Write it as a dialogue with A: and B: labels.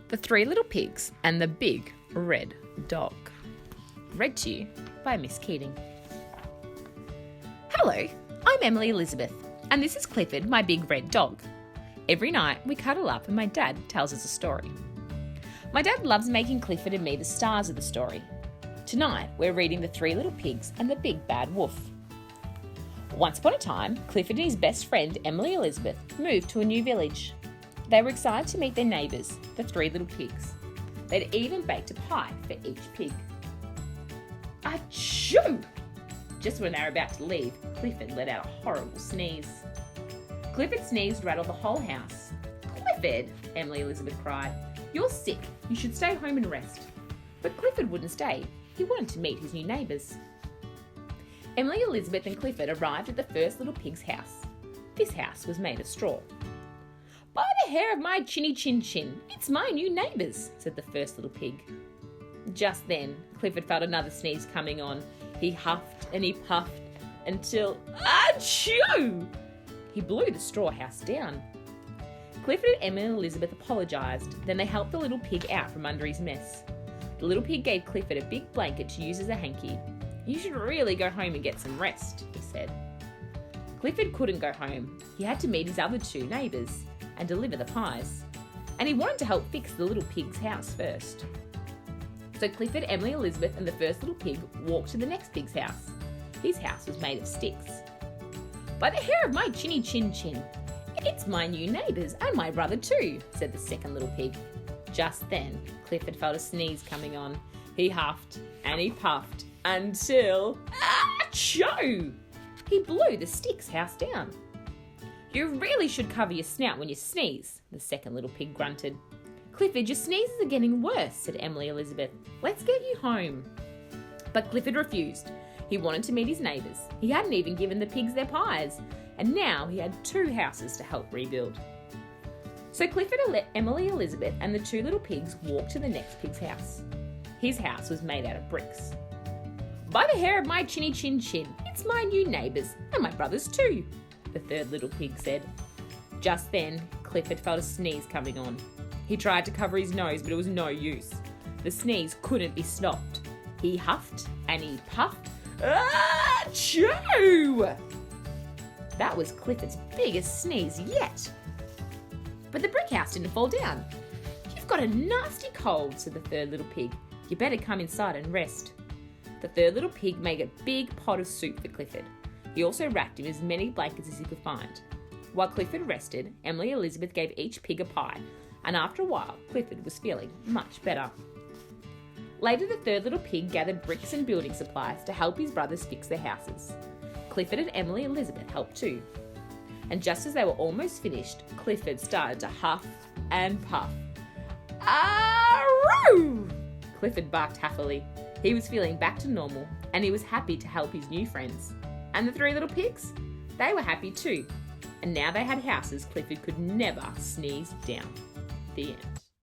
A: The Three Little Pigs and the Big Red Dog. Read to you by Miss Keating. Hello, I'm Emily Elizabeth, and this is Clifford, my big red dog. Every night we cuddle up and my dad tells us a story. My dad loves making Clifford and me the stars of the story. Tonight we're reading The Three Little Pigs and the Big Bad Wolf. Once upon a time, Clifford and his best friend Emily Elizabeth moved to a new village. They were excited to meet their neighbours, the Three Little Pigs. They'd even baked a pie for each pig. Achoo! Just when they were about to leave, Clifford let out a horrible sneeze. Clifford's sneeze rattled the whole house. "Clifford," Emily Elizabeth cried, "you're sick. You should stay home and rest." But Clifford wouldn't stay. He wanted to meet his new neighbours. Emily Elizabeth and Clifford arrived at the first little pig's house. This house was made of straw. "By the hair of my chinny chin chin, it's my new neighbours," said the first little pig. Just then, Clifford felt another sneeze coming on. He huffed and he puffed until, achoo! He blew the straw house down. Clifford and Emily Elizabeth apologised, then they helped the little pig out from under his mess. The little pig gave Clifford a big blanket to use as a hanky. "You should really go home and get some rest," he said. Clifford couldn't go home. He had to meet his other two neighbours and deliver the pies. And he wanted to help fix the little pig's house first. So Clifford, Emily Elizabeth and the first little pig walked to the next pig's house. His house was made of sticks. "By the hair of my chinny chin chin, it's my new neighbours and my brother too," said the second little pig. Just then, Clifford felt a sneeze coming on. He huffed and he puffed until, achoo! He blew the sticks house down. "You really should cover your snout when you sneeze," the second little pig grunted. "Clifford, your sneezes are getting worse," said Emily Elizabeth. "Let's get you home." But Clifford refused. He wanted to meet his neighbours. He hadn't even given the pigs their pies, and now he had two houses to help rebuild. So Clifford, Emily Elizabeth and the two little pigs walked to the next pig's house. His house was made out of bricks. "By the hair of my chinny chin chin, it's my new neighbours and my brothers too," the third little pig said. Just then, Clifford felt a sneeze coming on. He tried to cover his nose, but it was no use. The sneeze couldn't be stopped. He huffed and he puffed. Achoo! That was Clifford's biggest sneeze yet. But the brick house didn't fall down. "You've got a nasty cold," said the third little pig. "You better come inside and rest." The third little pig made a big pot of soup for Clifford. He also wrapped him as many blankets as he could find. While Clifford rested, Emily Elizabeth gave each pig a pie, and after a while, Clifford was feeling much better. Later, the third little pig gathered bricks and building supplies to help his brothers fix their houses. Clifford and Emily Elizabeth helped too. And just as they were almost finished, Clifford started to huff and puff. Aroo! Clifford barked happily. He was feeling back to normal, and he was happy to help his new friends. And the three little pigs? They were happy too. And now they had houses Clifford could never sneeze down. The end.